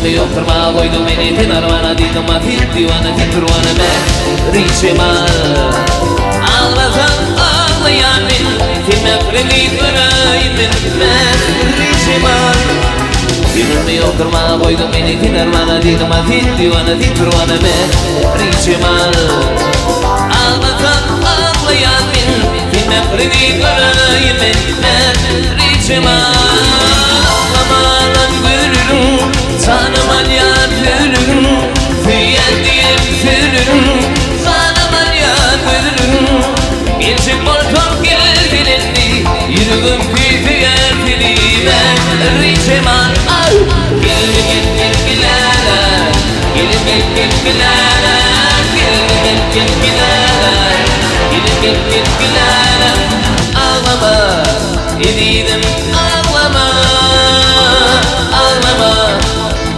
Kalbimi yokturma koydum beni tinarvana dedim atit divana titruvana ben Rişema Ağlasam ağlayan ben Timekrini kırayım ben Rişema Kalbimi yokturma koydum beni tinarvana dedim atit divana titruvana ben Rişema Ağlasam ağlayan ben Timekrini kırayım ben Rişema Ağlamadan görürüm Sanıman yatırırım Fiyat diye bitiririm Sanıman yatırırım Geçip ortam geldilendi Yürüdüm kıydı yertilime Riceman Gelin gel gel gilala Gelin gel gel gilala Gelin gel gel gilala Gelin gel gel gilala Ağlama Edidim ağlama Ağlama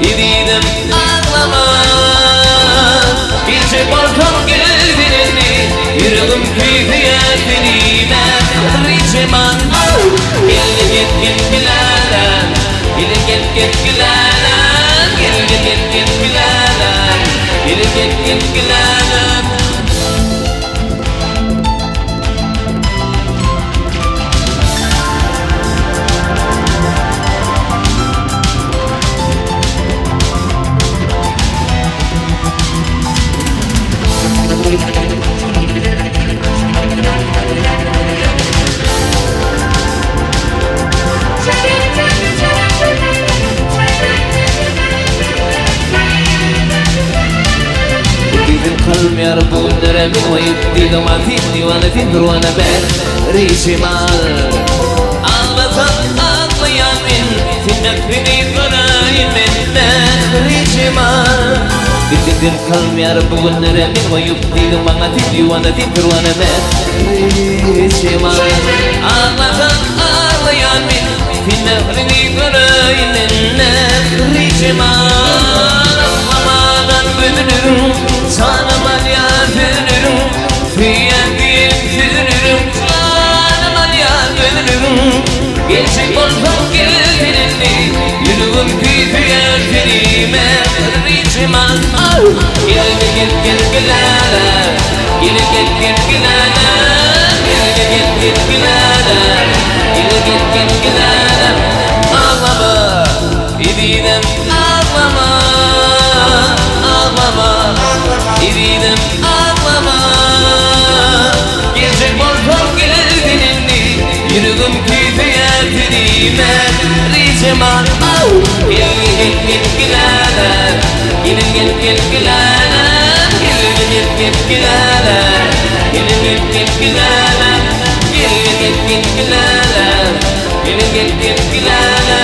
Edidim ağlama Geçip ortam geldilendi Yürüdüm kıydı yertilime Riceman Gelin gel gel gilala Gelin gel gel gilala Gelin gel gel gilala Gelin gel gel gilala Kalbim yarabun neremi koyup Dedim atit divana tindruana ben Ricemal Ağlasam ağlayan ben Timekrini kırayım ben Ricemal Dedim kalbim yarabun neremi koyup Dedim atit divana tindruana ben Ricemal Ağlasam ağlayan ben Timekrini kırayım ben Ricemal Ağlamadan gönlüm Sanıman yatırırım Fiyat diye bitiririm Sanıman yatırırım Geçip ortam geldilendi Yürüdüm kıydı yertelime Riceman Gel gel gel gilala Gel gel gel gilala Gel gel gel gilala Gel gel gel gilala Ağlama Edidim ağlama Ağlama Edidim ağlama Gece ortam geldilendi Yürüdüm kıydı yertelime Riceman Gel gel gel gilala Gel gel gel gilala Gel gel gel gilala Gel gel gel gilala Gel gel gel gilala Gel gel gel gilala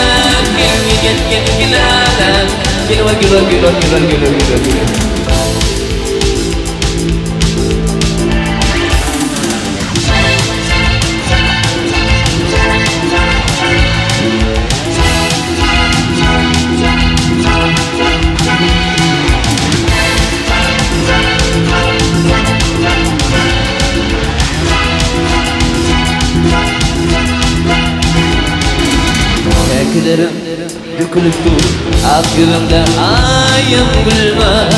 Gel gel gel gilala Gel Şarkılarım dökülüp dur Aklımda ayım gülmez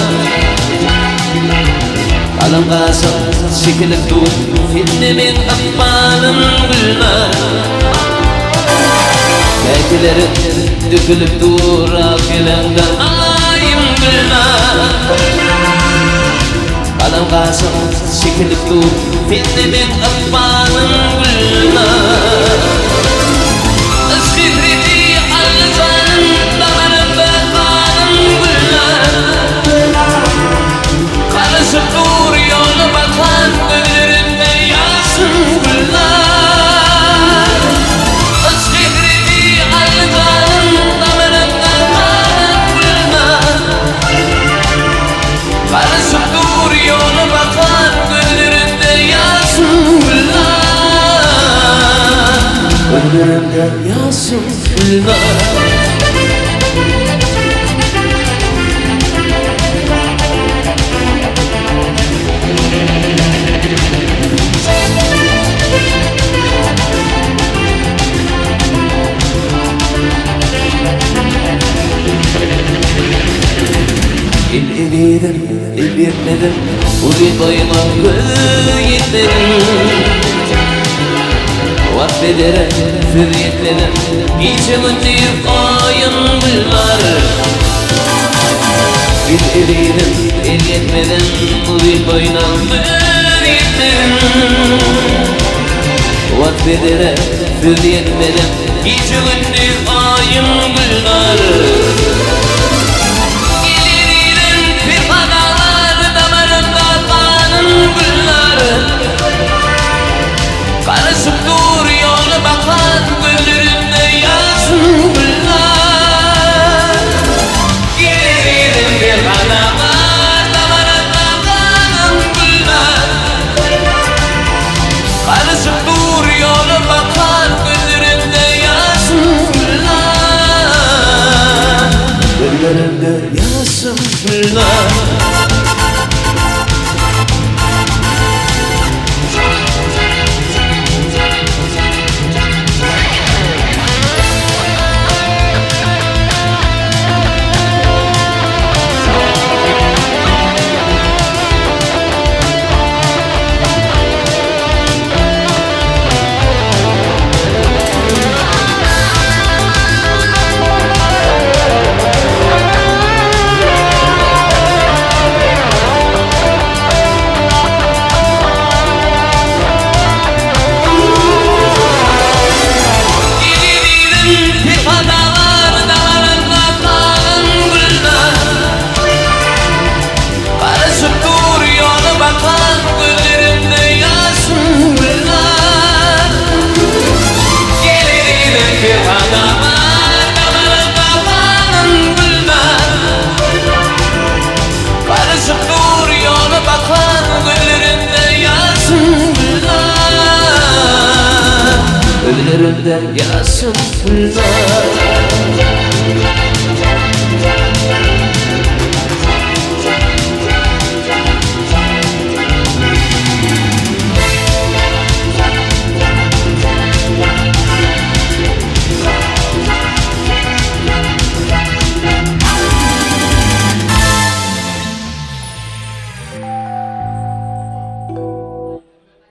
Kalım kasım çekilip dur Filmimin akbalım gülmez Şarkılarım dökülüp dur Aklımda ayım gülmez Kalım kasım çekilip dur Filmimin akbalım gülmez Dur yolu bakan gönlümde yansın güller Özgürlüğü aldanın damarında kalan güller Karışıp dur yolu bakan gönlümde yansın güller Gönlümde yansın güller Elledim, el yetmedim, uzun boyuma yetmedim. Vakfederek sır yetmedim, içimin deyip ayın bunlar. Bir elledim, el yetmedim, uzun boyuna yetmedim. Vakfederek sır yetmedim, içimin deyip ayın bunlar. Karışıp duruyor bakan gözlerinde yansın güller. Gelirim bir adama damarında kalan güller. Karışıp duruyor bakan gözlerinde yansın güller. Gözlerinde yansın güller. Gözlerinden yaşın fırlar.